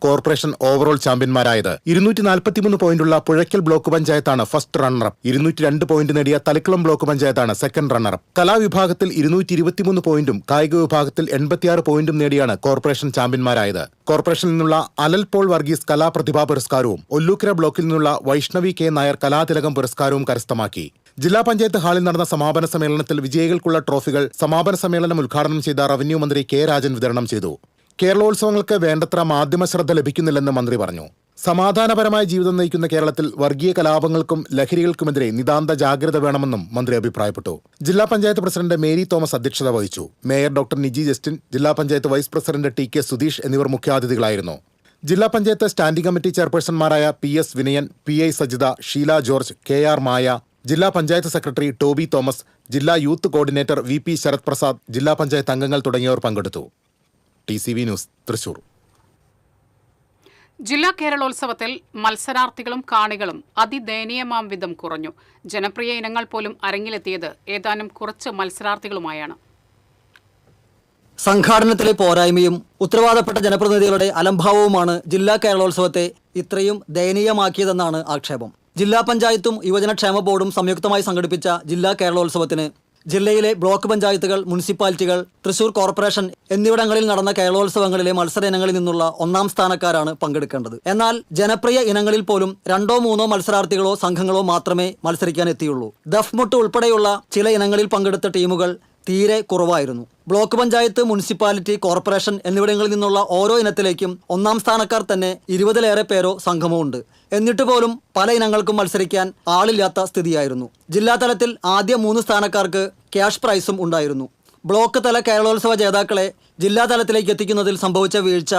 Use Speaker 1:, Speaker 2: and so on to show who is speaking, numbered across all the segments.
Speaker 1: Corporation overall ചാമ്പ്യന്മാരായത്. 243 പോയിന്റുള്ള Puzhakkal block പഞ്ചായത്താണ് ഫസ്റ്റ് റണ്ണറപ്പ്. 202 പോയിന്റ് നേടിയ തളിക്കുളം ബ്ലോക്ക് പഞ്ചായത്താണ് സെക്കൻഡ് റണ്ണറപ്പ്. കലാവിഭാഗത്തിൽ 223 പോയിന്റും കായിക വിഭാഗത്തിൽ 86 പോയിന്റും നേടിയാണ് കോർപ്പറേഷൻ ചാമ്പ്യന്മാരായത്. കോർപ്പറേഷനിൽ നിന്നുള്ള അലൽ പോൾ വർഗീസ് കലാപ്രതിഭാ പുരസ്കാരവും ഒല്ലൂക്കര ബ്ലോക്കിൽ നിന്നുള്ള വൈഷ്ണവി കെ നായർ കലാതിലകം പുരസ്കാരവും കരസ്ഥമാക്കി. ജില്ലാ പഞ്ചായത്ത് ഹാളിൽ നടന്ന സമാപന സമ്മേളനത്തിൽ വിജയികൾക്കുള്ള ട്രോഫികൾ സമാപന സമ്മേളനം ഉദ്ഘാടനം ചെയ്ത റവന്യൂ മന്ത്രി കെ രാജൻ വിതരണം ചെയ്തു. കേരളോത്സവങ്ങൾക്ക് വേണ്ടത്ര മാധ്യമ ശ്രദ്ധ ലഭിക്കുന്നില്ലെന്ന് മന്ത്രി പറഞ്ഞു. സമാധാനപരമായ ജീവിതം നയിക്കുന്ന കേരളത്തിൽ വർഗീയ കലാപങ്ങൾക്കും ലഹരികൾക്കുമെതിരെ നിതാന്ത ജാഗ്രത വേണമെന്നും മന്ത്രി അഭിപ്രായപ്പെട്ടു. ജില്ലാ പഞ്ചായത്ത് പ്രസിഡന്റ് മേരി തോമസ് അധ്യക്ഷത വഹിച്ചു. മേയർ ഡോക്ടർ നിജി ജസ്റ്റിൻ, ജില്ലാ panchayat vice president T K Sudheesh എന്നിവർ മുഖ്യാതിഥികളായിരുന്നു. ജില്ലാ പഞ്ചായത്ത് സ്റ്റാൻഡിംഗ് കമ്മിറ്റി ചെയർപേഴ്സൺമാരായ P S Vinayan, P I Sajitha, Sheela George, K R Maya, ജില്ലാ പഞ്ചായത്ത് സെക്രട്ടറി ടോബി തോമസ്, ജില്ലാ youth coordinator V P Sarath Prasad, ജില്ലാ പഞ്ചായത്ത് അംഗങ്ങൾ തുടങ്ങിയവർ പങ്കെടുത്തു. TCV news, Thrissur.
Speaker 2: ജില്ലാ കേരളോത്സവത്തിൽ മത്സരാർത്ഥികളും കാണികളും അതിദയനീയമാം വിധം കുറഞ്ഞു. ജനപ്രിയ ഇനങ്ങൾ പോലും അരങ്ങിലെത്തിയത് ഏതാനും കുറച്ച് മത്സരാർത്ഥികളുമായാണ്.
Speaker 3: സംഘാടനത്തിലെ പോരായ്മയും ഉത്തരവാദപ്പെട്ട ജനപ്രതിനിധികളുടെ അലംഭാവവുമാണ് ജില്ലാ കേരളോത്സവത്തെ ഇത്രയും ദയനീയമാക്കിയതെന്നാണ് ആക്ഷേപം. ജില്ലാ പഞ്ചായത്തും യുവജനക്ഷേമ ബോർഡും സംയുക്തമായി സംഘടിപ്പിച്ച ജില്ലാ കേരളോത്സവത്തിന് ജില്ലയിലെ ബ്ലോക്ക് പഞ്ചായത്തുകൾ, മുനിസിപ്പാലിറ്റികൾ, തൃശൂർ കോർപ്പറേഷൻ എന്നിവിടങ്ങളിൽ നടന്ന കേരളോത്സവങ്ങളിലെ മത്സര ഇനങ്ങളിൽ നിന്നുള്ള 1ാം സ്ഥാനക്കാരാണ് പങ്കെടുക്കേണ്ടത്. എന്നാൽ ജനപ്രിയ ഇനങ്ങളിൽ പോലും 2-3 മത്സരാർത്ഥികളോ സംഘങ്ങളോ മാത്രമേ മത്സരിക്കാൻ എത്തിയുള്ളൂ. ദഫ്മുട്ട് ഉൾപ്പെടെയുള്ള ചില ഇനങ്ങളിൽ പങ്കെടുത്ത ടീമുകൾ തീരെ കുറവായിരുന്നു. ബ്ലോക്ക് പഞ്ചായത്ത്, മുനിസിപ്പാലിറ്റി, കോർപ്പറേഷൻ എന്നിവിടങ്ങളിൽ നിന്നുള്ള ഓരോ ഇനത്തിലേക്കും 1ാം സ്ഥാനക്കാർ തന്നെ 20-ലേറെ പേരോ സംഘമോ ഉണ്ട്. എന്നിട്ട് പോലും പല ഇനങ്ങൾക്കും മത്സരിക്കാൻ ആളില്ലാത്ത സ്ഥിതിയായിരുന്നു. ജില്ലാതലത്തിൽ ആദ്യ 3 സ്ഥാനക്കാർക്ക് ക്യാഷ് പ്രൈസും ഉണ്ടായിരുന്നു. ബ്ലോക്ക് തല കേരളോത്സവ ജേതാക്കളെ ജില്ലാതലത്തിലേക്ക് എത്തിക്കുന്നതിൽ സംഭവിച്ച വീഴ്ച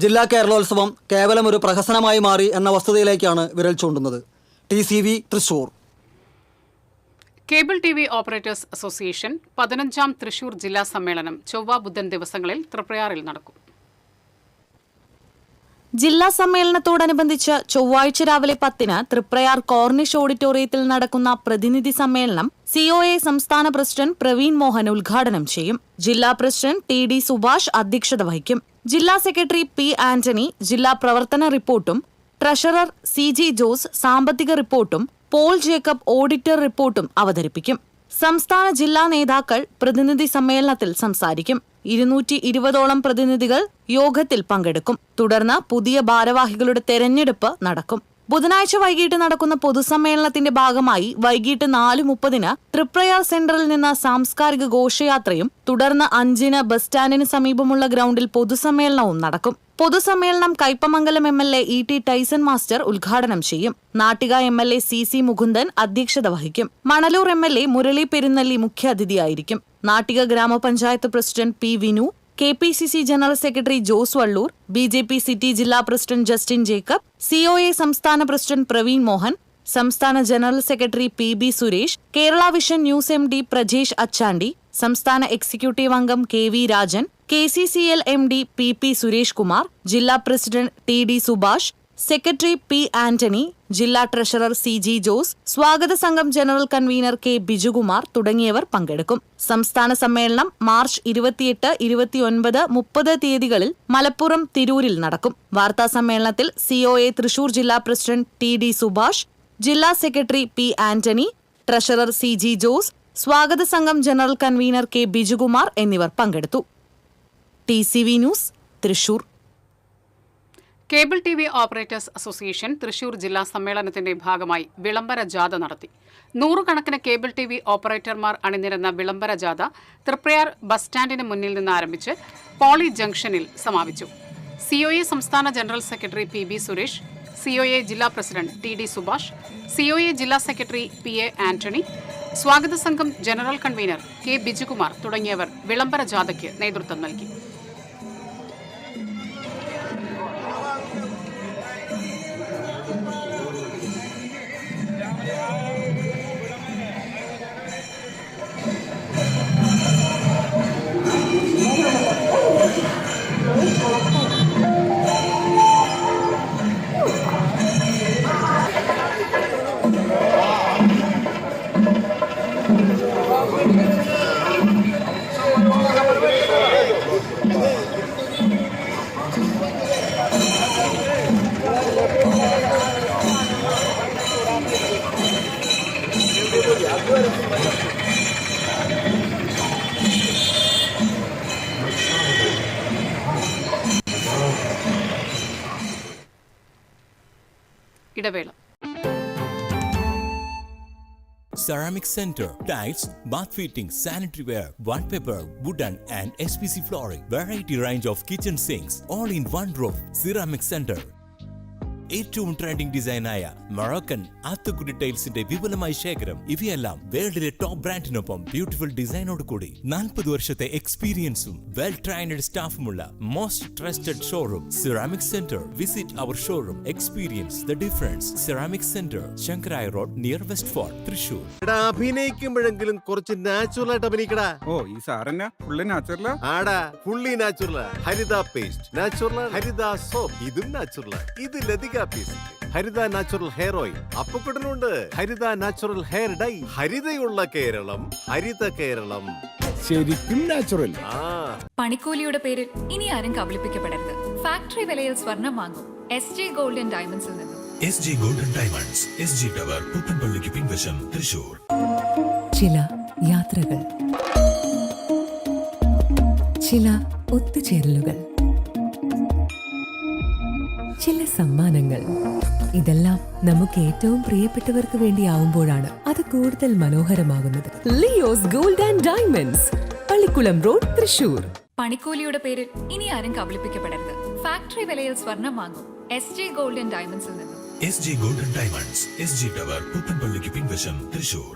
Speaker 3: ജില്ലാ കേരളോത്സവം കേവലം ഒരു പ്രഹസനമായി മാറി എന്ന വസ്തുതയിലേക്കാണ് വിരൽ ചൂണ്ടുന്നത്. TCV, Thrissur.
Speaker 2: Cable TV operators association 15ാം Thrissur ജില്ലാ സമ്മേളനം ചൊവ്വ, ബുധൻ ദിവസങ്ങളിൽ തൃപ്രയാറിൽ നടക്കും.
Speaker 4: ജില്ലാ സമ്മേളനത്തോടനുബന്ധിച്ച് ചൊവ്വാഴ്ച രാവിലെ 10-ന് തൃപ്രയാർ കോർണിഷ് ഓഡിറ്റോറിയത്തിൽ നടക്കുന്ന പ്രതിനിധി സമ്മേളനം COA സംസ്ഥാന പ്രസിഡന്റ് പ്രവീൺ മോഹൻ ഉദ്ഘാടനം ചെയ്യും. ജില്ലാ പ്രസിഡന്റ് TD സുഭാഷ് അധ്യക്ഷത വഹിക്കും. ജില്ലാ സെക്രട്ടറി P ആന്റണി ജില്ലാ പ്രവർത്തന റിപ്പോർട്ടും, ട്രഷറർ CG ജോസ് സാമ്പത്തിക റിപ്പോർട്ടും, പോൾ ജേക്കബ് ഓഡിറ്റർ റിപ്പോർട്ടും അവതരിപ്പിക്കും. സംസ്ഥാന ജില്ലാ നേതാക്കൾ പ്രതിനിധി സമ്മേളനത്തിൽ സംസാരിക്കും. 220ഓളം പ്രതിനിധികൾ യോഗത്തിൽ പങ്കെടുക്കും. തുടർന്ന് പുതിയ ഭാരവാഹികളുടെ തെരഞ്ഞെടുപ്പ് നടക്കും. ബുധനാഴ്ച വൈകിട്ട് നടക്കുന്ന പൊതുസമ്മേളനത്തിന്റെ ഭാഗമായി വൈകിട്ട് 4:30-ന് തൃപ്രയാർ സെന്ററിൽ നിന്ന് സാംസ്കാരിക ഘോഷയാത്രയും തുടർന്ന് 5-ന് ബസ് സ്റ്റാൻഡിന് സമീപമുള്ള ഗ്രൗണ്ടിൽ പൊതുസമ്മേളനവും നടക്കും. പൊതുസമ്മേളനം Kaipamangalam MLA E.T. Tyson master ഉദ്ഘാടനം ചെയ്യും. നാട്ടിക MLA CC മുകുന്ദൻ അധ്യക്ഷത വഹിക്കും. മണലൂർ MLA മുരളി പെരുന്നല്ലി മുഖ്യാതിഥിയായിരിക്കും. നാട്ടിക ഗ്രാമപഞ്ചായത്ത് president P Vinu, KPCC general secretary Jose Vallur, BJP city ജില്ലാ പ്രസിഡന്റ് ജസ്റ്റിൻ ജേക്കബ്, COA സംസ്ഥാന പ്രസിഡന്റ് പ്രവീൺ മോഹൻ, സംസ്ഥാന general secretary PB Suresh, Kerala vision news MD Prajesh Achandi, സംസ്ഥാന എക്സിക്യൂട്ടീവ് അംഗം KV Rajan, KCCL MD PP Suresh Kumar, ജില്ലാ president TD Subhash, secretary P Antony, ജില്ലാ ട്രഷറർ CG ജോസ്, സ്വാഗത സംഘം ജനറൽ കൺവീനർ K ബിജുകുമാർ തുടങ്ങിയവർ പങ്കെടുക്കും. സംസ്ഥാന സമ്മേളനം മാർച്ച് 28, 29, 30 തീയതികളിൽ മലപ്പുറം, തിരൂരിൽ നടക്കും. വാർത്താ സമ്മേളനത്തിൽ COA തൃശൂർ ജില്ലാ പ്രസിഡന്റ് TD സുഭാഷ്, ജില്ലാ secretary P Antony, treasurer CG Jose, സ്വാഗത സംഘം ജനറൽ കൺവീനർ K ബിജുകുമാർ എന്നിവർ പങ്കെടുത്തു. TCV news, Thrissur.
Speaker 2: Cable TV operators association Thrissur ജില്ലാ സമ്മേളനത്തിന്റെ ഭാഗമായി വിളംബര ജാഥ നടത്തി. 100 കണക്കിന് കേബിൾ TV ഓപ്പറേറ്റർമാർ അണിനിരന്ന വിളംബര ജാഥ തൃപ്രയാർ ബസ് സ്റ്റാൻഡിന് മുന്നിൽ നിന്ന് ആരംഭിച്ച് പോളി ജംഗ്ഷനിൽ സമാപിച്ചു. COA സംസ്ഥാന general secretary PB Suresh, COA ജില്ലാ പ്രസിഡന്റ് TD സുഭാഷ്, COA ജില്ലാ സെക്രട്ടറി PA ആന്റണി, സ്വാഗത സംഘം ജനറൽ കൺവീനർ K ബിജുകുമാർ തുടങ്ങിയവർ വിളംബര ജാഥയ്ക്ക് നേതൃത്വം നൽകി. ഇടവേള.
Speaker 5: Ceramic Center, tiles, bath fittings, sanitary ware, wallpaper, wooden and SPC flooring, variety range of kitchen sinks, all in one roof. Ceramic Center. ഏറ്റവും trending ഡിസൈനായ Moroccan ആത്തുക്കുടി ടൈൽസിന്റെ വിപുലമായ ശേഖരം. ഇവയെല്ലാം വേൾഡിലെ ടോപ്പ് ബ്രാൻഡിനൊപ്പം ബ്യൂട്ടിഫുൾ ഡിസൈനോട് കൂടി 40 വർഷത്തെ എക്സ്പീരിയൻസും വെൽ ട്രെയിനഡ് സ്റ്റാഫുമുള്ള most trusted showroom Ceramic Centre. Visit our showroom, experience the difference. Ceramic Centre, Sankaraiya road, near West Fort, Thrissur.
Speaker 6: അഭിനയിക്കുമ്പോഴെങ്കിലും കുറച്ച് നാച്ചുറൽ ആയിട്ട് അഭിനയിക്കടാ.
Speaker 7: ഓ, ഈ സാറന്നെ ഫുള്ളി നാച്ചുറലാ?
Speaker 6: ആടാ, ഫുള്ളി നാച്ചുറൽ. ഹരിത പേസ്റ്റ് നാച്ചുറൽ, ഹരിത സോപ്പ് ഇതും നാച്ചുറൽ. ഇത് ലതിക പേസ്റ്റ്, ഹരിത നാച്ചുറൽ ഹെയർ ഓയിൽ, അപ്പക്കുട്ടനുണ്ട് ഹരിത natural hair dye. ഹരിതയുള്ള Keralam, Haritha Keralam,
Speaker 8: ശരിക്കും natural.
Speaker 9: പണിക്കൂലിയുടെ പേരിൽ ഇനി ആരും കബളിപ്പിക്കപ്പെടരുത്. ഫാക്ടറി വിലയിൽ സ്വർണം വാങ്ങും SJ ഗോൾഡ് ആൻഡ് ഡയമണ്ട്സിൽ നിന്നും.
Speaker 10: SJ gold and diamonds, SG tower, പുത്തൻപള്ളിക്ക് പിൻവശം, തൃശൂർ.
Speaker 11: ചില യാത്രകൾ, ചില ഒത്തുചേരലുകൾ, ചില സമ്മാനങ്ങൾ, ഇതെല്ലാം നമുക്ക് ഏറ്റവും പ്രിയപ്പെട്ടവർക്ക് വേണ്ടിയാവുമ്പോഴാണ് അത് കൂടുതൽ മനോഹരമാകുന്നത്. Leo's gold and diamonds, Pallikkulam road, Thrissur.
Speaker 9: പണിക്കൂലിയുടെ പേരിൽ ഇനി ആരും കബളിപ്പിക്കപ്പെടരുത്. ഫാക്ടറി വിലയിൽ സ്വർണം വാങ്ങും SJ ഗോൾഡ് ആൻഡ് ഡയമണ്ട്സിൽ നിന്നും.
Speaker 10: SJ gold and diamonds, SG tower, പുത്തൻപള്ളിക്ക് പിൻവശം, തൃശൂർ.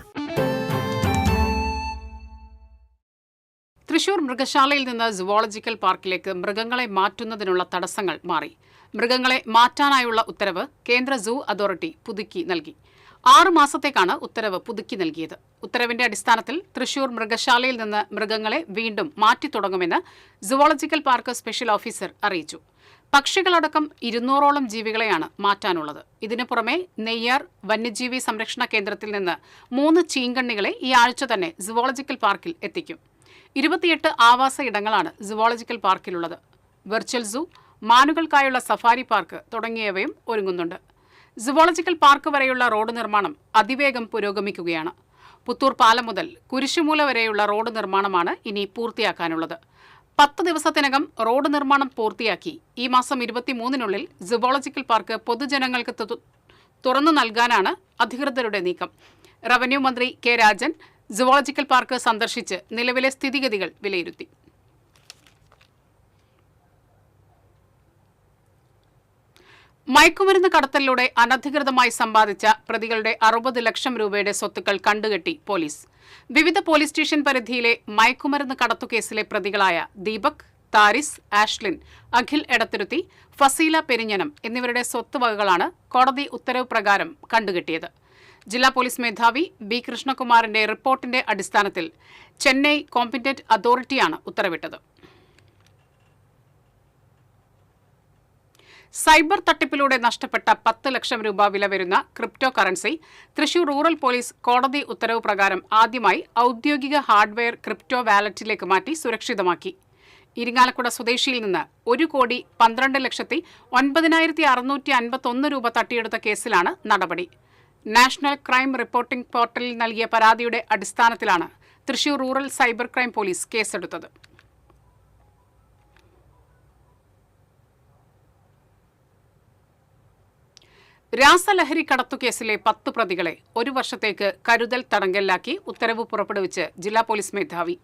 Speaker 2: തൃശൂർ മൃഗശാലയിൽ നിന്ന് സുവോളജിക്കൽ പാർക്കിലേക്ക് മൃഗങ്ങളെ മാറ്റുന്നതിനുള്ള തടസ്സങ്ങൾ മാറി. മൃഗങ്ങളെ മാറ്റാനായുള്ള ഉത്തരവ് കേന്ദ്ര സൂ അതോറിറ്റി പുതുക്കി നൽകി. 6 മാസത്തേക്കാണ് ഉത്തരവ് പുതുക്കി നൽകിയത്. ഉത്തരവിന്റെ അടിസ്ഥാനത്തിൽ തൃശൂർ മൃഗശാലയിൽ നിന്ന് മൃഗങ്ങളെ വീണ്ടും മാറ്റി തുടങ്ങുമെന്ന് സുവോളജിക്കൽ പാർക്ക് സ്പെഷ്യൽ ഓഫീസർ അറിയിച്ചു. പക്ഷികളടക്കം 200ഓളം ജീവികളെയാണ് മാറ്റാനുള്ളത്. ഇതിനു പുറമെ നെയ്യാർ വന്യജീവി സംരക്ഷണ കേന്ദ്രത്തിൽ നിന്ന് 3 ചീങ്കണ്ണികളെ ഈ ആഴ്ച തന്നെ സുവോളജിക്കൽ പാർക്കിൽ എത്തിക്കും. 28 ആവാസ ഇടങ്ങളാണ് സുവോളജിക്കൽ പാർക്കിലുള്ളത്. വെർച്വൽ സൂ, മാനുകൾക്കായുള്ള സഫാരി പാർക്ക് തുടങ്ങിയവയും ഒരുങ്ങുന്നുണ്ട്. സുവോളജിക്കൽ പാർക്ക് വരെയുള്ള റോഡ് നിർമ്മാണം അതിവേഗം പുരോഗമിക്കുകയാണ്. പുത്തൂർ പാലം മുതൽ കുരിശുമൂല വരെയുള്ള റോഡ് നിർമ്മാണമാണ് ഇനി പൂർത്തിയാക്കാനുള്ളത്. 10 ദിവസത്തിനകം റോഡ് നിർമ്മാണം പൂർത്തിയാക്കി ഈ മാസം 23-നുള്ളിൽ സുവോളജിക്കൽ പാർക്ക് പൊതുജനങ്ങൾക്ക് തുറന്നു നൽകാനാണ് അധികൃതരുടെ നീക്കം. റവന്യൂ മന്ത്രി കെ രാജൻ സുവോളജിക്കൽ പാർക്ക് സന്ദർശിച്ച് നിലവിലെ സ്ഥിതിഗതികൾ വിലയിരുത്തി. മയക്കുമരുന്ന് കടത്തലിലൂടെ അനധികൃതമായി സമ്പാദിച്ച പ്രതികളുടെ 60 ലക്ഷം രൂപയുടെ സ്വത്തുക്കൾ കണ്ടുകെട്ടി പോലീസ്. വിവിധ പോലീസ് സ്റ്റേഷൻ പരിധിയിലെ മയക്കുമരുന്ന് കടത്തുകേസിലെ പ്രതികളായ ദീപക്, താരിസ്, ആഷ്ലിൻ, അഖിൽ എടത്തിരുത്തി, ഫസീല പെരിഞ്ഞനം എന്നിവരുടെ സ്വത്തുവകകളാണ് കോടതി ഉത്തരവ് പ്രകാരം കണ്ടുകെട്ടിയത്. ജില്ലാ പോലീസ് മേധാവി ബി കൃഷ്ണകുമാറിന്റെ റിപ്പോർട്ടിന്റെ അടിസ്ഥാനത്തിൽ ചെന്നൈ കോമ്പിറ്റന്റ് അതോറിറ്റിയാണ് ഉത്തരവിട്ടത്. സൈബർ തട്ടിപ്പിലൂടെ നഷ്ടപ്പെട്ട 10 ലക്ഷം രൂപ വില വരുന്ന crypto currency Thrissur rural police കോടതി ഉത്തരവ് പ്രകാരം ആദ്യമായി ഔദ്യോഗിക ഹാർഡ്വെയർ ക്രിപ്റ്റോ വാലറ്റിലേക്ക് മാറ്റി സുരക്ഷിതമാക്കി. ഇരിങ്ങാലക്കുട സ്വദേശിയിൽ നിന്ന് 1,12,09,651 രൂപ തട്ടിയെടുത്ത കേസിലാണ് നടപടി. നാഷണൽ ക്രൈം റിപ്പോർട്ടിംഗ് പോർട്ടലിൽ നൽകിയ പരാതിയുടെ അടിസ്ഥാനത്തിലാണ് Thrissur rural cyber crime police കേസെടുത്തത്. രാസലഹരി കടത്തുകേസിലെ 10 പ്രതികളെ 1 വർഷത്തേക്ക് കരുതൽ തടങ്കലിലാക്കി ഉത്തരവ് പുറപ്പെടുവിച്ച് ജില്ലാ പോലീസ് മേധാവി.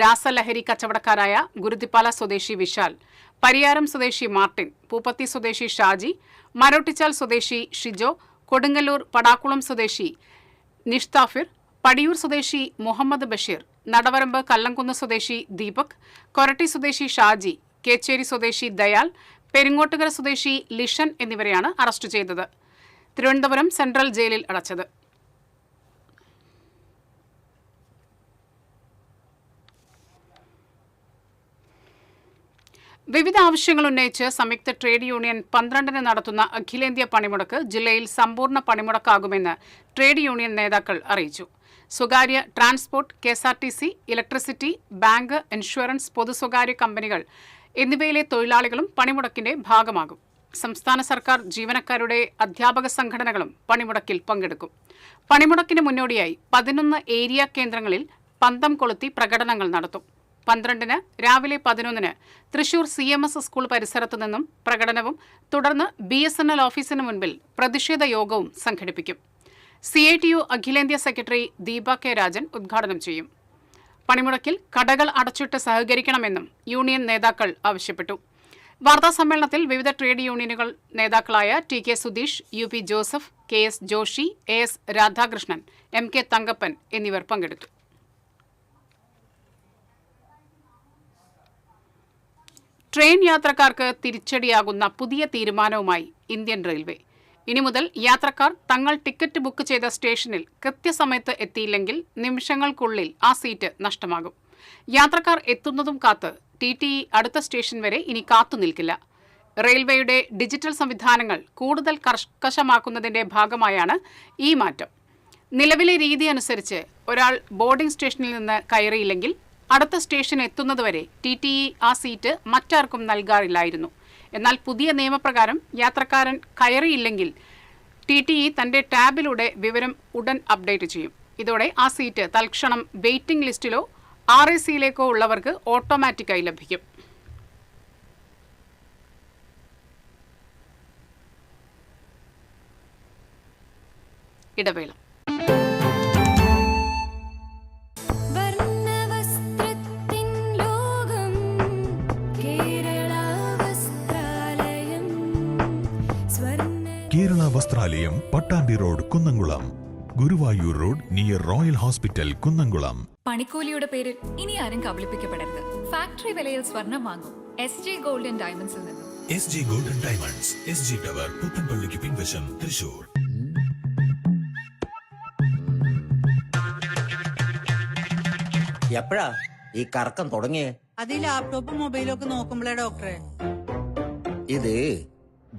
Speaker 2: രാസലഹരി കച്ചവടക്കാരായ ഗുരുതിപ്പാല സ്വദേശി വിശാൽ, പരിയാരം സ്വദേശി മാർട്ടിൻ, പൂപ്പത്തി സ്വദേശി ഷാജി, മരോട്ടിച്ചാൽ സ്വദേശി ഷിജോ, കൊടുങ്ങല്ലൂർ പടാക്കുളം സ്വദേശി നിഷ്താഫിർ, പടിയൂർ സ്വദേശി മുഹമ്മദ് ബഷീർ, നടവരമ്പ് കല്ലംകുന്ന് സ്വദേശി ദീപക്, കൊരട്ടി സ്വദേശി ഷാജി, കേച്ചേരി സ്വദേശി ദയാൽ, പെരിങ്ങോട്ടുകര സ്വദേശി ലിഷൻ എന്നിവരെയാണ് അറസ്റ്റ് ചെയ്തത്. തിരുവനന്തപുരം സെൻട്രൽ ജയിലിൽ അടച്ചത്. വിവിധ ആവശ്യങ്ങൾ ഉന്നയിച്ച് സംയുക്ത ട്രേഡ് യൂണിയൻ 12-ന് നടത്തുന്ന അഖിലേന്ത്യാ പണിമുടക്ക് ജില്ലയിൽ സമ്പൂർണ്ണ പണിമുടക്കാകുമെന്ന് ട്രേഡ് യൂണിയൻ നേതാക്കൾ അറിയിച്ചു. സ്വകാര്യ transport, KSRTC, electricity, bank, insurance, പൊതു സ്വകാര്യ കമ്പനികൾ എന്നിവയിലെ തൊഴിലാളികളും പണിമുടക്കിന്റെ ഭാഗമാകും. സംസ്ഥാന സർക്കാർ ജീവനക്കാരുടെ അധ്യാപക സംഘടനകളും പണിമുടക്കിൽ പങ്കെടുക്കും. പണിമുടക്കിന് മുന്നോടിയായി 11 ഏരിയ കേന്ദ്രങ്ങളിൽ പന്തം കൊളുത്തി പ്രകടനങ്ങൾ നടത്തും. 12-ന് രാവിലെ 11-ന് തൃശൂർ CMS സ്കൂൾ പരിസരത്തു നിന്നും പ്രകടനവും തുടർന്ന് BSNL ഓഫീസിന് മുൻപിൽ പ്രതിഷേധ യോഗവും സംഘടിപ്പിക്കും. CITU അഖിലേന്ത്യാ സെക്രട്ടറി ദീപ കെ രാജൻ ഉദ്ഘാടനം ചെയ്യും. പണിമുടക്കിൽ കടകൾ അടച്ചിട്ട് സഹകരിക്കണമെന്നും യൂണിയൻ നേതാക്കൾ ആവശ്യപ്പെട്ടു. വാർത്താസമ്മേളനത്തിൽ വിവിധ ട്രേഡ് യൂണിയനുകൾ നേതാക്കളായ TK Sudheesh, UP Joseph, KS Joshi, AS Radhakrishnan, MK Thankappan എന്നിവർ പങ്കെടുത്തു. ട്രെയിൻ യാത്രക്കാർക്ക് തിരിച്ചടിയാകുന്ന പുതിയ തീരുമാനവുമായി ഇന്ത്യൻ റെയിൽവേ. ഇനി മുതൽ യാത്രക്കാർ തങ്ങൾ ടിക്കറ്റ് ബുക്ക് ചെയ്ത സ്റ്റേഷനിൽ കൃത്യസമയത്ത് എത്തിയില്ലെങ്കിൽ നിമിഷങ്ങൾക്കുള്ളിൽ ആ സീറ്റ് നഷ്ടമാകും. യാത്രക്കാർ എത്തുന്നതും കാത്ത് TTE അടുത്ത സ്റ്റേഷൻ വരെ ഇനി കാത്തുനിൽക്കില്ല. റെയിൽവേയുടെ ഡിജിറ്റൽ സംവിധാനങ്ങൾ കൂടുതൽ കർക്കശമാക്കുന്നതിന്റെ ഭാഗമായാണ് ഈ മാറ്റം. നിലവിലെ രീതി അനുസരിച്ച് ഒരാൾ ബോർഡിംഗ് സ്റ്റേഷനിൽ നിന്ന് കയറിയില്ലെങ്കിൽ അടുത്ത സ്റ്റേഷൻ എത്തുന്നതുവരെ TTE ആ സീറ്റ് മറ്റാർക്കും നൽകാറില്ലായിരുന്നു. എന്നാൽ പുതിയ നിയമപ്രകാരം യാത്രക്കാരൻ കയറിയില്ലെങ്കിൽ TTE തന്റെ ടാബിലൂടെ വിവരം ഉടൻ അപ്ഡേറ്റ് ചെയ്യും. ഇതോടെ ആ സീറ്റ് തൽക്ഷണം വെയിറ്റിംഗ് ലിസ്റ്റിലോ RACയിലേക്കോ ഉള്ളവർക്ക് ഓട്ടോമാറ്റിക്കായി ലഭിക്കും. ഇടവേള.
Speaker 10: Kerala Vasthralayam, Pattambi road, Kunnamkulam. Guruvayur road near royal hospital, Kunnamkulam.
Speaker 9: പണിക്കൂലിയുടെ പേരിൽ ഇനി ആരും കബളിപ്പിക്കപ്പെടരുത്. ഫാക്ടറി വിലയിൽ സ്വർണം വാങ്ങും SJ ഗോൾഡ് ആൻഡ് ഡയമണ്ട്സിൽ നിന്നും.
Speaker 10: SG golden diamonds, SG tower, പുത്തൻപള്ളിക്ക് പിൻവശം, തൃശൂർ.
Speaker 12: എപ്പോഴാ ഈ കറക്കം തുടങ്ങിയേ?
Speaker 13: അത് ലാപ്ടോപ്പും മൊബൈലും ഒക്കെ നോക്കുമ്പോഴേ ഡോക്ടറെ.
Speaker 12: ഇത്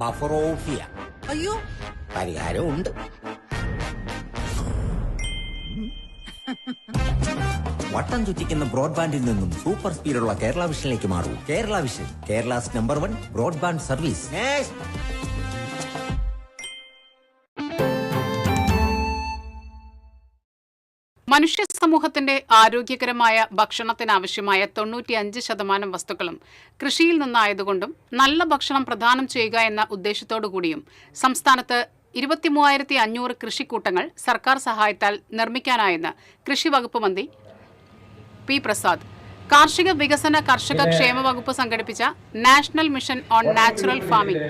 Speaker 12: ബഫറോഫിയ.
Speaker 13: അയ്യോ,
Speaker 12: പരിഹാരം ഉണ്ട്. വട്ടം ചുറ്റിക്കുന്ന ബ്രോഡ്ബാൻഡിൽ നിന്നും സൂപ്പർ സ്പീഡുള്ള കേരള വിഷനിലേക്ക് മാറൂ. Kerala vision, Kerala's number 1 broadband service.
Speaker 2: മനുഷ്യ സമൂഹത്തിന്റെ ആരോഗ്യകരമായ ഭക്ഷണത്തിനാവശ്യമായ 95% വസ്തുക്കളും കൃഷിയിൽ നിന്നായതുകൊണ്ടും നല്ല ഭക്ഷണം പ്രദാനം ചെയ്യുക എന്ന ഉദ്ദേശത്തോടുകൂടിയും സംസ്ഥാനത്ത് 23,500 കൃഷിക്കൂട്ടങ്ങൾ സർക്കാർ സഹായത്താൽ നിർമ്മിക്കാനായെന്ന് കൃഷി വകുപ്പ് മന്ത്രി P. പ്രസാദ്. കാർഷിക വികസന കർഷക ക്ഷേമ വകുപ്പ് സംഘടിപ്പിച്ച national mission on natural farming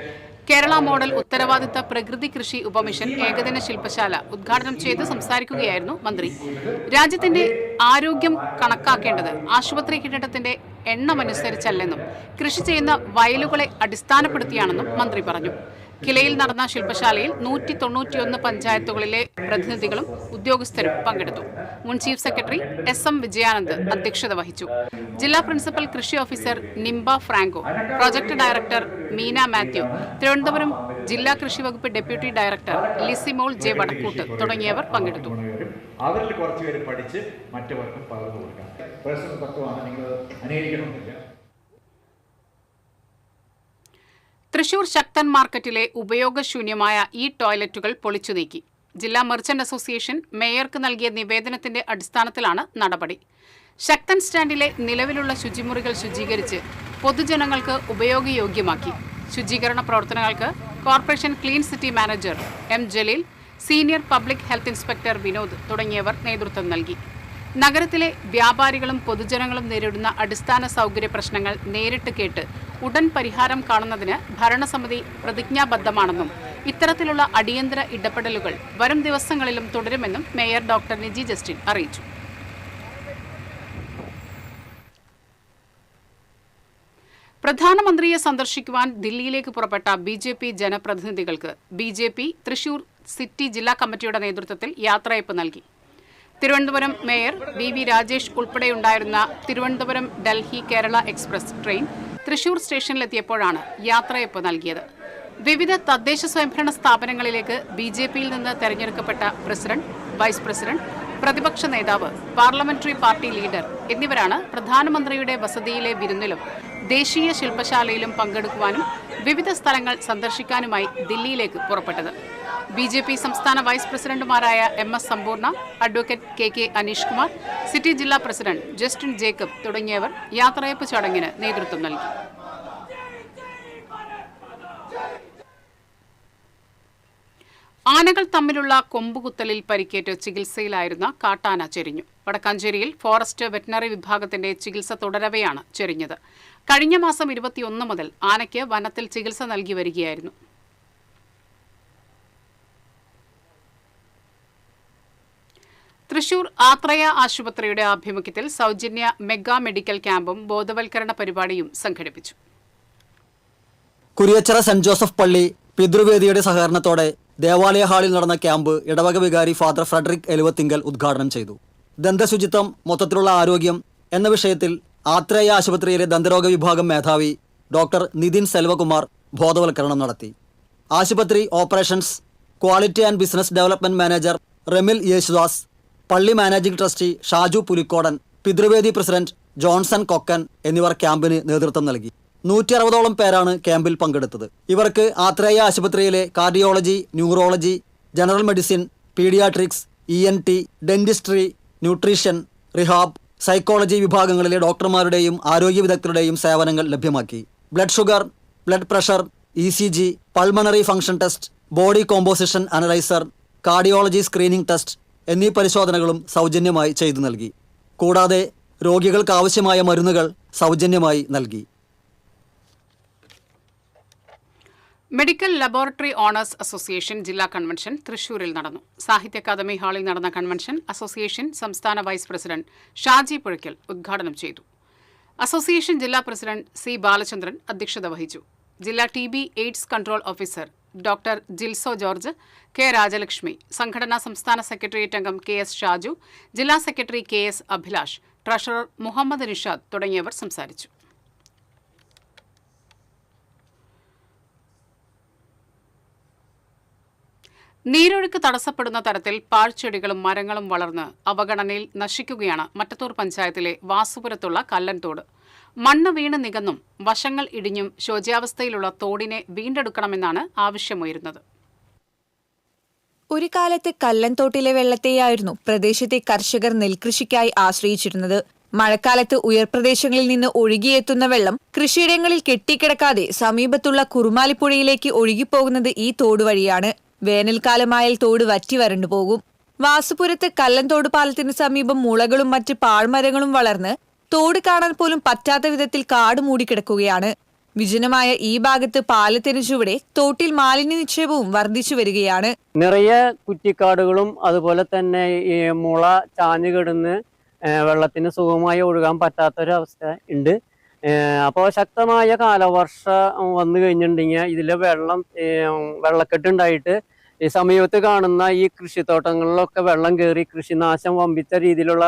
Speaker 2: Kerala model ഉത്തരവാദിത്ത പ്രകൃതി കൃഷി ഉപമിഷൻ ഏകദിന ശില്പശാല ഉദ്ഘാടനം ചെയ്ത് സംസാരിക്കുകയായിരുന്നു മന്ത്രി. രാജ്യത്തിന്റെ ആരോഗ്യം കണക്കാക്കേണ്ടത് ആശുപത്രി കെട്ടിടത്തിന്റെ എണ്ണമനുസരിച്ചല്ലെന്നും കൃഷി ചെയ്യുന്ന വയലുകളെ അടിസ്ഥാനപ്പെടുത്തിയാണെന്നും മന്ത്രി പറഞ്ഞു. കിലയിൽ നടന്ന ശില്പശാലയിൽ 191 പഞ്ചായത്തുകളിലെ പ്രതിനിധികളും ഉദ്യോഗസ്ഥരും പങ്കെടുത്തു. മുൻ ചീഫ് സെക്രട്ടറി SM വിജയാനന്ദ് അധ്യക്ഷത വഹിച്ചു. ജില്ലാ പ്രിൻസിപ്പൽ കൃഷി officer Nimba Franco, project director Meena Mathew, Thiruvananthapuram ജില്ലാ കൃഷി വകുപ്പ് deputy director Lizymol J. Vadakkoot തുടങ്ങിയവർ പങ്കെടുത്തു.
Speaker 14: അവരിൽ കുറച്ചുപേര് പഠിച്ച് മറ്റവർക്കും പകർന്നു കൊടുക്കാം. പേഴ്സണൽ തത്വമാണ്, നിങ്ങൾ അനുകരിക്കണമെന്നില്ല.
Speaker 2: തൃശൂർ ശക്തൻ മാർക്കറ്റിലെ ഉപയോഗശൂന്യമായ ഈ ടോയ്ലറ്റുകൾ പൊളിച്ചു നീക്കി. ജില്ലാ മെർച്ചന്റ് അസോസിയേഷൻ മേയർക്ക് നൽകിയ നിവേദനത്തിന്റെ അടിസ്ഥാനത്തിലാണ് നടപടി. ശക്തൻ സ്റ്റാൻഡിലെ നിലവിലുള്ള ശുചിമുറികൾ ശുചീകരിച്ച് പൊതുജനങ്ങൾക്ക് ഉപയോഗയോഗ്യമാക്കി. ശുചീകരണ പ്രവർത്തനങ്ങൾക്ക് corporation clean city manager M. Jaleel, senior public health inspector Vinod തുടങ്ങിയവർ നേതൃത്വം നൽകി. നഗരത്തിലെ വ്യാപാരികളും പൊതുജനങ്ങളും നേരിടുന്ന അടിസ്ഥാന സൗകര്യ പ്രശ്നങ്ങൾ നേരിട്ട് കേട്ട് ഉടൻ പരിഹാരം കാണുന്നതിന് ഭരണസമിതി പ്രതിജ്ഞാബദ്ധമാണെന്നും ഇത്തരത്തിലുള്ള അടിയന്തര ഇടപെടലുകൾ വരും ദിവസങ്ങളിലും തുടരുമെന്നും മേയർ ഡോക്ടർ നിജി ജസ്റ്റിൻ അറിയിച്ചു. പ്രധാനമന്ത്രിയെ സന്ദർശിക്കുവാൻ ദില്ലിയിലേക്ക് പുറപ്പെട്ട BJP ജനപ്രതിനിധികൾക്ക് BJP തൃശൂർ സിറ്റി ജില്ലാ കമ്മിറ്റിയുടെ നേതൃത്വത്തിൽ യാത്രയയപ്പ് നൽകി. തിരുവനന്തപുരം മേയർ VV രാജേഷ് ഉൾപ്പെടെയുണ്ടായിരുന്ന തിരുവനന്തപുരം ഡൽഹി കേരള എക്സ്പ്രസ് ട്രെയിൻ തൃശൂർ സ്റ്റേഷനിലെത്തിയപ്പോഴാണ് യാത്രയയപ്പ് നൽകിയത്. വിവിധ തദ്ദേശ സ്വയംഭരണ സ്ഥാപനങ്ങളിലേക്ക് BJPയിൽ നിന്ന് തെരഞ്ഞെടുക്കപ്പെട്ട പ്രസിഡന്റ്, വൈസ് പ്രസിഡന്റ്, പ്രതിപക്ഷ നേതാവ്, പാർലമെന്ററി പാർട്ടി ലീഡർ എന്നിവരാണ് പ്രധാനമന്ത്രിയുടെ വസതിയിലെ വിരുന്നിലും ദേശീയ ശില്പശാലയിലും പങ്കെടുക്കുവാനും വിവിധ സ്ഥലങ്ങൾ സന്ദർശിക്കാനുമായി ദില്ലിയിലേക്ക് പുറപ്പെട്ടത്. BJP സംസ്ഥാന വൈസ് പ്രസിഡന്റുമാരായ MS സമ്പൂർണ്ണ, advocate KK Aneesh Kumar, city ജില്ലാ പ്രസിഡന്റ് ജസ്റ്റിൻ ജേക്കബ് തുടങ്ങിയവർ യാത്രയയപ്പ് ചടങ്ങിന് നേതൃത്വം നൽകി. ആനകൾ തമ്മിലുള്ള കൊമ്പുകുത്തലിൽ പരിക്കേറ്റ് ചികിത്സയിലായിരുന്ന കാട്ടാന ചെരിഞ്ഞു. വടക്കാഞ്ചേരിയിൽ ഫോറസ്റ്റ് വെറ്റിനറി വിഭാഗത്തിന്റെ ചികിത്സ തുടരവെയാണ് ചെരിഞ്ഞത്. കഴിഞ്ഞ മാസം 21 മുതൽ ആനയ്ക്ക് വനത്തിൽ ചികിത്സ നൽകി വരികയായിരുന്നു. തൃശൂർ ആത്രേയ ആശുപത്രിയുടെ ആഭിമുഖ്യത്തിൽ സൗജന്യ മെഗാ മെഡിക്കൽ ക്യാമ്പും ബോധവൽക്കരണ പരിപാടിയും സംഘടിപ്പിച്ചു.
Speaker 3: കുരിയച്ചിറ സെന്റ് ജോസഫ് പള്ളി പിതൃവേദിയുടെ സഹകരണത്തോടെ ദേവാലയ ഹാളിൽ നടന്ന ക്യാമ്പ് ഇടവക വികാരി ഫാദർ ഫ്രെഡറിക് എലുവത്തിങ്കൽ ഉദ്ഘാടനം ചെയ്തു. ദന്തശുചിത്വം, മൊത്തത്തിലുള്ള ആരോഗ്യം എന്ന വിഷയത്തിൽ ആത്രേയ ആശുപത്രിയിലെ ദന്തരോഗ വിഭാഗം മേധാവി ഡോക്ടർ നിതിൻ സെൽവകുമാർ ബോധവൽക്കരണം നടത്തി. ആശുപത്രി operations, quality and business development manager Remil Yesudas, പള്ളി മാനേജിംഗ് ട്രസ്റ്റി ഷാജു പുലിക്കോടൻ, പിതൃവേദി പ്രസിഡന്റ് ജോൺസൺ കൊക്കൻ എന്നിവർ ക്യാമ്പിന് നേതൃത്വം നൽകി. 160ഓളം പേരാണ് ക്യാമ്പിൽ പങ്കെടുത്തത്. ഇവർക്ക് ആത്രേയ ആശുപത്രിയിലെ cardiology, neurology, general medicine, paediatrics, ENT, dentistry, nutrition, rehab, psychology വിഭാഗങ്ങളിലെ ഡോക്ടർമാരുടെയും ആരോഗ്യ വിദഗ്ധരുടെയും സേവനങ്ങൾ ലഭ്യമാക്കി. Blood sugar, blood pressure, ECG, pulmonary function test, body composition analyser, cardiology screening test എന്നീ പരിശോധനകളും സൗജന്യമായി ചെയ്തു നൽകി. കൂടാതെ രോഗികൾക്ക് ആവശ്യമായ മരുന്നുകൾ സൗജന്യമായി നൽകി.
Speaker 2: മെഡിക്കൽ ലബോറട്ടറി ഓണേഴ്സ് അസോസിയേഷൻ ജില്ലാ കൺവെൻഷൻ തൃശൂരിൽ നടന്നു. സാഹിത്യ അക്കാദമി ഹാളിൽ നടന്ന കൺവെൻഷൻ അസോസിയേഷൻ സംസ്ഥാന വൈസ് പ്രസിഡന്റ് ഷാജി പുഴയ്ക്കൽ ഉദ്ഘാടനം ചെയ്തു. അസോസിയേഷൻ ജില്ലാ പ്രസിഡന്റ് C ബാലചന്ദ്രൻ അധ്യക്ഷത വഹിച്ചു. ജില്ലാ TB AIDS control officer doctor Jilso George, K Rajalakshmi, സംഘടനാ സംസ്ഥാന സെക്രട്ടേറിയറ്റ് അംഗം KS ഷാജു, ജില്ലാ secretary KS Abhilash, treasurer Muhammad Nishad തുടങ്ങിയവർ സംസാരിച്ചു. നീരൊഴുക്ക് തടസ്സപ്പെടുന്ന തരത്തിൽ പാഴ്ചെടികളും മരങ്ങളും വളർന്ന് അവഗണനയിൽ നശിക്കുകയാണ് മറ്റത്തൂർ പഞ്ചായത്തിലെ വാസുപുരത്തുള്ള കല്ലൻതോട്. മണ്ണ് വീണ് നികന്നും വശങ്ങൾ ഇടിഞ്ഞും ശോച്യാവസ്ഥയിലുള്ള തോടിനെ വീണ്ടെടുക്കണമെന്നാണ് ആവശ്യമുയരുന്നത്.
Speaker 15: ഒരു കാലത്ത് കല്ലൻതോട്ടിലെ വെള്ളത്തെയായിരുന്നു പ്രദേശത്തെ കർഷകർ നെൽകൃഷിക്കായി ആശ്രയിച്ചിരുന്നത്. മഴക്കാലത്ത് ഉയർപ്രദേശങ്ങളിൽ നിന്ന് ഒഴുകിയെത്തുന്ന വെള്ളം കൃഷിയിടങ്ങളിൽ കെട്ടിക്കിടക്കാതെ സമീപത്തുള്ള കുറുമാലിപ്പുഴയിലേക്ക് ഒഴുകിപ്പോകുന്നത് ഈ തോട് വഴിയാണ്. വേനൽക്കാലമായാൽ തോട് വറ്റി വരണ്ടു പോകും. വാസുപുരത്ത് കല്ലൻതോട് പാലത്തിന് സമീപം മുളകളും മറ്റ് പാഴ്മരങ്ങളും വളർന്ന് തോട് കാണാൻ പോലും പറ്റാത്ത വിധത്തിൽ കാട് മൂടിക്കിടക്കുകയാണ്. വിജനമായ ഈ ഭാഗത്ത് പാലത്തിന് ചുവടെ തോട്ടിൽ മാലിന്യ നിക്ഷേപവും വർദ്ധിച്ചു വരികയാണ്.
Speaker 16: നിറയെ കുറ്റിക്കാടുകളും അതുപോലെ തന്നെ ഈ മുള ചാഞ്ഞു കിടന്ന് വെള്ളത്തിന് സുഗമമായി ഒഴുകാൻ പറ്റാത്തൊരവസ്ഥ ഉണ്ട്. അപ്പോൾ ശക്തമായ കാലവർഷം വന്നു കഴിഞ്ഞിട്ടുണ്ടെങ്കിൽ ഇതിലെ വെള്ളക്കെട്ടുണ്ടായിട്ട് ഈ സമീപത്ത് കാണുന്ന ഈ കൃഷിത്തോട്ടങ്ങളിലൊക്കെ വെള്ളം കയറി കൃഷിനാശം വമ്പിച്ച രീതിയിലുള്ള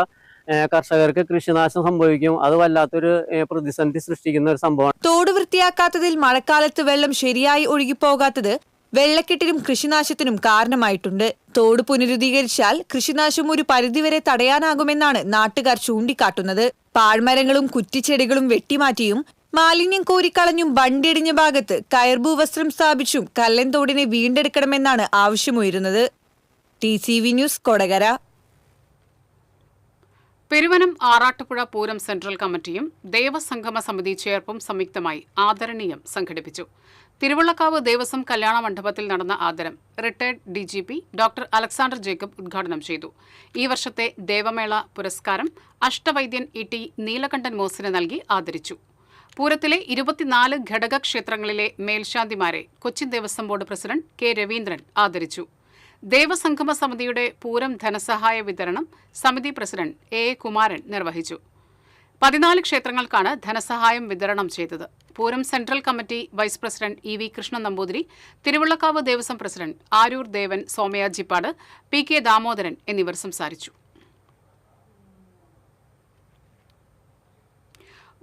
Speaker 16: കർഷകർക്ക് കൃഷിനാശം സംഭവിക്കും. അത് വല്ലാത്തൊരു പ്രതിസന്ധി സൃഷ്ടിക്കുന്ന ഒരു സംഭവമാണ്.
Speaker 15: തോട് വൃത്തിയാക്കാത്തതിൽ മഴക്കാലത്ത് വെള്ളം ശരിയായി ഒഴുകിപ്പോകാത്തത് വെള്ളക്കെട്ടിനും കൃഷിനാശത്തിനും കാരണമായിട്ടുണ്ട്. തോട് പുനരുദ്ധീകരിച്ചാൽ കൃഷിനാശം ഒരു പരിധിവരെ തടയാനാകുമെന്നാണ് നാട്ടുകാർ ചൂണ്ടിക്കാട്ടുന്നത്. പാഴ്മരങ്ങളും കുറ്റിച്ചെടികളും വെട്ടിമാറ്റിയും മാലിന്യം കോരിക്കളഞ്ഞും ബണ്ടിടിഞ്ഞ ഭാഗത്ത് കയർഭൂവസ്ത്രം സ്ഥാപിച്ചും കല്ലൻതോടിനെ വീണ്ടെടുക്കണമെന്നാണ് ആവശ്യമുയരുന്നത്. TCV news, Kodakara.
Speaker 2: Peruvanam Arattupuzha Pooram central കമ്മിറ്റിയും ദേവസംഗമ സമിതി ചേർപ്പും സംയുക്തമായി ആദരണീയം സംഘടിപ്പിച്ചു. തിരുവള്ളക്കാവ് ദേവസ്വം കല്യാണ മണ്ഡപത്തിൽ നടന്ന ആദരം retired DGP doctor Alexander Jacob ഉദ്ഘാടനം ചെയ്തു. ഈ വർഷത്തെ ദേവമേള പുരസ്കാരം അഷ്ടവൈദ്യൻ ET നീലകണ്ഠൻ മോസിന് നൽകി ആദരിച്ചു. പൂരത്തിലെ 24 ഘടകക്ഷേത്രങ്ങളിലെ മേൽശാന്തിമാരെ Cochin Devaswom board president K Raveendran ആദരിച്ചു. ദേവസംഗമ സമിതിയുടെ പൂരം ധനസഹായ വിതരണം സമിതി പ്രസിഡന്റ് A കുമാരൻ നിർവഹിച്ചു. 14 ക്ഷേത്രങ്ങൾക്കാണ് ധനസഹായം വിതരണം ചെയ്തത്. Pooram central committee vice president EV Krishnan Namboothiri, Thiruvallakkavu Devaswom president Aroor Devan Somayajippad, PK Damodaran എന്നിവർ സംസാരിച്ചു.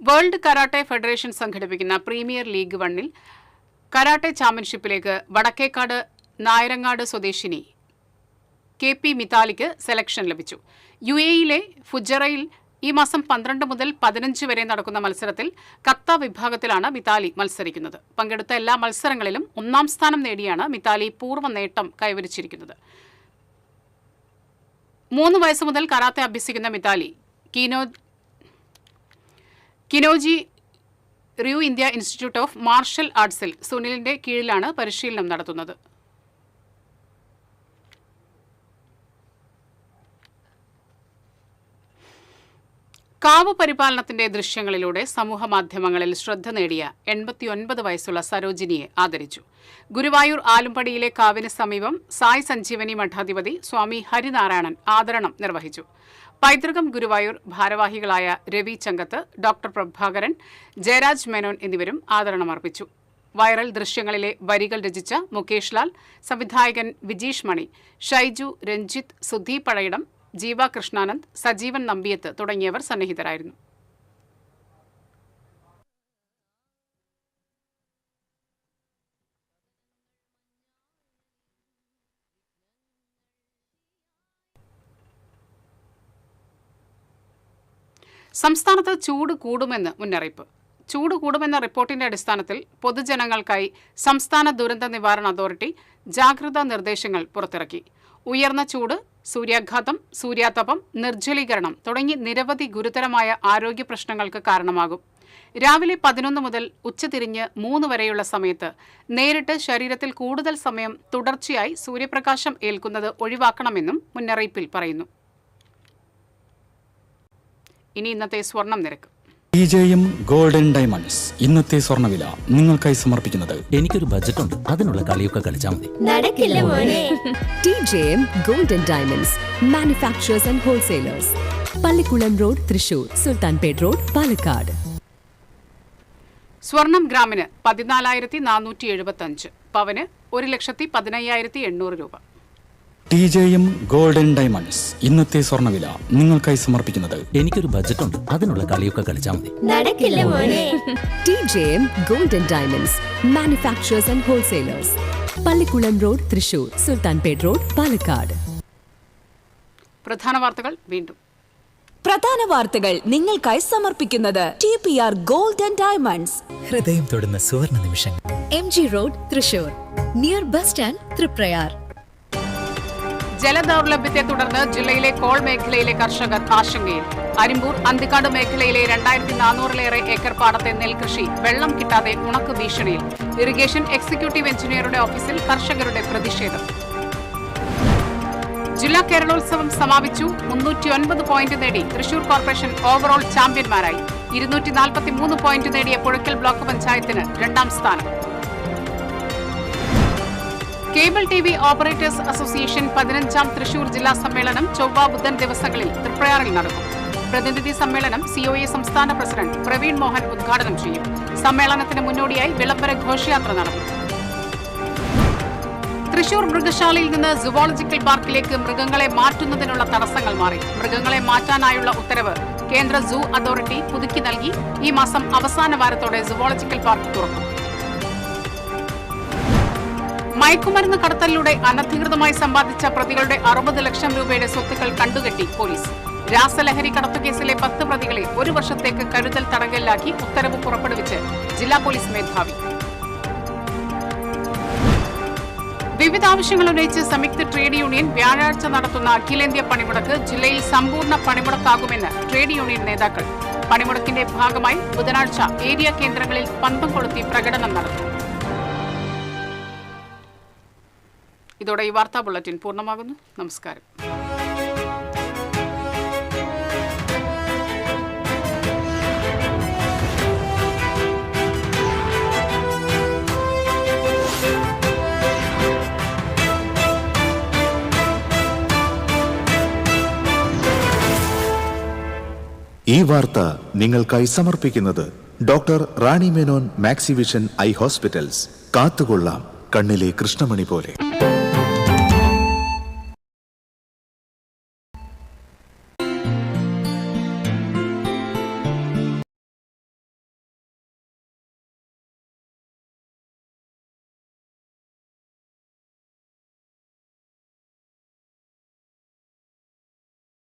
Speaker 2: വേൾഡ് കരാട്ടെ ഫെഡറേഷൻ സംഘടിപ്പിക്കുന്ന പ്രീമിയർ ലീഗ് 1 കരാട്ടെ ചാമ്പ്യൻഷിപ്പിലേക്ക് വടക്കേക്കാട് നായരങ്ങാട് സ്വദേശിനി KP മിതാലിക്ക് സെലക്ഷൻ ലഭിച്ചു. UAE-യിലെ ഫുജറയിൽ ഈ മാസം 12 മുതൽ 15 വരെ നടക്കുന്ന മത്സരത്തിൽ കത്ത വിഭാഗത്തിലാണ് മിതാലി മത്സരിക്കുന്നത്. പങ്കെടുത്ത എല്ലാ മത്സരങ്ങളിലും 1ാം സ്ഥാനം നേടിയാണ് മിതാലി പൂർവ്വ നേട്ടം കൈവരിച്ചിരിക്കുന്നത്. 3 വയസ്സ് മുതൽ കരാത്തെ അഭ്യസിക്കുന്ന Mithali Kinoji Ryu India institute of martial ആർട്സിൽ സുനിലിന്റെ കീഴിലാണ് പരിശീലനം നടത്തുന്നത്. കാവ് പരിപാലനത്തിന്റെ ദൃശ്യങ്ങളിലൂടെ സമൂഹമാധ്യമങ്ങളിൽ ശ്രദ്ധ നേടിയ 89 വയസ്സുള്ള സരോജിനിയെ ആദരിച്ചു. ഗുരുവായൂർ ആലുംപടിയിലെ കാവിന് സമീപം സായ് സഞ്ജീവനി മഠാധിപതി സ്വാമി ഹരിനാരായണൻ ആദരണം നിർവഹിച്ചു. പൈതൃകം ഗുരുവായൂർ ഭാരവാഹികളായ രവി ചങ്കത്ത്, ഡോക്ടർ പ്രഭാകരൻ, ജയരാജ് മേനോൻ എന്നിവരും ആദരണമർപ്പിച്ചു. വൈറൽ ദൃശ്യങ്ങളിലെ വരികൾ രചിച്ച മുകേഷ് ലാൽ, സംവിധായകൻ വിജീഷ് മണി, ഷൈജു, രഞ്ജിത്ത്, സുധി പഴയിടം, ജീവ കൃഷ്ണാനന്ദ്, സജീവൻ നമ്പിയത്ത് തുടങ്ങിയവർ സന്നിഹിതരായിരുന്നു. സംസ്ഥാനത്ത് ചൂട് കൂടുമെന്ന് മുന്നറിയിപ്പ്. ചൂട് കൂടുമെന്ന റിപ്പോർട്ടിന്റെ അടിസ്ഥാനത്തിൽ പൊതുജനങ്ങൾക്കായി സംസ്ഥാന ദുരന്ത നിവാരണ അതോറിറ്റി ജാഗ്രതാ നിർദ്ദേശങ്ങൾ പുറത്തിറക്കി. ഉയർന്ന ചൂട്, സൂര്യാഘാതം, സൂര്യാതപം, നിർജ്ജലീകരണം തുടങ്ങി നിരവധി ഗുരുതരമായ ആരോഗ്യ പ്രശ്നങ്ങൾക്ക് കാരണമാകും. രാവിലെ 11 മുതൽ ഉച്ചതിരിഞ്ഞ് 3 വരെയുള്ള സമയത്ത് നേരിട്ട് ശരീരത്തിൽ കൂടുതൽ സമയം തുടർച്ചയായി സൂര്യപ്രകാശം ഏൽക്കുന്നത് ഒഴിവാക്കണമെന്നും മുന്നറിയിപ്പിൽ പറയുന്നു. ഇനി ഇന്നത്തെ സ്വർണം നിരക്ക്.
Speaker 17: TJM ഗോൾഡൻ ഡയമണ്ട്സ് ഇന്നത്തെ സ്വർണ്ണവില നിങ്ങൾക്കായി സമർപ്പിക്കുന്നത്
Speaker 5: എനിക്കൊരു ബജറ്റ് ഉണ്ട്, അതിനുള്ള കളിയൊക്കെ കളിച്ചാൽ മതി.
Speaker 11: TJM golden diamonds manufacturers and wholesalers, Pallikkulam road, Thrissur, Sultanpet road, Palakkad.
Speaker 2: സ്വർണം ഗ്രാമിന് 14,475, പവന് 1,15,800 രൂപ.
Speaker 17: TJM ഗോൾഡൻ ഡയമണ്ട്സ് ഇന്നത്തെ സ്വർണ്ണവില നിങ്ങൾക്കായി സമർപ്പിക്കുന്നത്
Speaker 5: എനിക്കൊരു ബജറ്റ് ഉണ്ട്, അതിനുള്ള കളിയൊക്കെ കളിച്ചാൽ മതി.
Speaker 11: TJM golden diamonds manufacturers and wholesalers, Pallikkulam road, Thrissur, Sultanpet road, Palakkad.
Speaker 2: പ്രധാന വാർത്തകൾ വീണ്ടും.
Speaker 4: പ്രധാന വാർത്തകൾ നിങ്ങൾക്കായി സമർപ്പിക്കുന്നത് TPR ഗോൾഡൻ ഡയമണ്ട്സ്.
Speaker 5: ഹൃദയം തൊടുന്ന സുവർണ നിമിഷങ്ങൾ.
Speaker 11: MG road, Thrissur, near bus stand, Triprayar.
Speaker 2: ജലദൗർലഭ്യത്തെ തുടർന്ന് ജില്ലയിലെ കോൾ മേഖലയിലെ കർഷകർ ആശങ്കയിൽ. അരിമ്പൂർ, അന്തിക്കാട് മേഖലയിലെ 2400-ലേറെ ഏക്കർ പാടത്തെ നെൽകൃഷി വെള്ളം കിട്ടാതെ ഉണക്ക് ഭീഷണിയിൽ. ഇറിഗേഷൻ എക്സിക്യൂട്ടീവ് എഞ്ചിനീയറുടെ ഓഫീസിൽ കർഷകരുടെ പ്രതിഷേധം. ജില്ലാ കേരളോത്സവം സമാപിച്ചു. 309 പോയിന്റ് നേടി തൃശൂർ കോർപ്പറേഷൻ ഓവറോൾ ചാമ്പ്യന്മാരായി. 243 പോയിന്റ് നേടിയ പുഴയ്ക്കൽ ബ്ലോക്ക് പഞ്ചായത്തിന് 2ാം സ്ഥാനം. Cable TV operators association 15ാം Thrissur ജില്ലാ സമ്മേളനം ചൊവ്വ, ബുധൻ ദിവസങ്ങളിൽ തൃപ്രയാറിൽ നടക്കും. പ്രതിനിധി സമ്മേളനം COA സംസ്ഥാന പ്രസിഡന്റ് പ്രവീൺ മോഹൻ ഉദ്ഘാടനം ചെയ്യും. സമ്മേളനത്തിന് മുന്നോടിയായി വിളംബര ഘോഷയാത്ര നടന്നു. തൃശൂർ മൃഗശാലയിൽ നിന്ന് സുവോളജിക്കൽ പാർക്കിലേക്ക് മൃഗങ്ങളെ മാറ്റുന്നതിനുള്ള തടസ്സങ്ങൾ മാറി. മൃഗങ്ങളെ മാറ്റാനായുള്ള ഉത്തരവ് കേന്ദ്ര സൂ അതോറിറ്റി പുതുക്കി നൽകി. ഈ മാസം അവസാന വാരത്തോടെ സുവോളജിക്കൽ പാർക്ക് തുറക്കും. മയക്കുമരുന്ന് കടത്തലിലൂടെ അനധികൃതമായി സമ്പാദിച്ച പ്രതികളുടെ 60 ലക്ഷം രൂപയുടെ സ്വത്തുക്കൾ കണ്ടുകെട്ടി പോലീസ്. രാസലഹരി കടത്തുകേസിലെ 10 പ്രതികളെ 1 വർഷത്തേക്ക് കരുതൽ തടങ്കലിലാക്കി ഉത്തരവ് പുറപ്പെടുവിച്ച് ജില്ലാ പോലീസ് മേധാവി. വിവിധ ആവശ്യങ്ങൾ ഉന്നയിച്ച് സംയുക്ത ട്രേഡ് യൂണിയൻ വ്യാഴാഴ്ച നടത്തുന്ന അഖിലേന്ത്യാ പണിമുടക്ക് ജില്ലയിൽ സമ്പൂർണ്ണ പണിമുടക്കാകുമെന്ന് ട്രേഡ് യൂണിയൻ നേതാക്കൾ. പണിമുടക്കിന്റെ ഭാഗമായി ബുധനാഴ്ച ഏരിയ കേന്ദ്രങ്ങളിൽ പന്തം കൊളുത്തി പ്രകടനം നടത്തും. ഇതോടെ ഈ വാർത്താ ബുള്ളറ്റിൻ പൂർണ്ണമാകുന്നു. നമസ്കാരം.
Speaker 1: ഈ വാർത്ത നിങ്ങൾക്കായി സമർപ്പിക്കുന്നത് doctor Rani Menon Maxivision I hospitals. കാത്തുകൊള്ളാം കണ്ണിലെ കൃഷ്ണമണി പോലെ.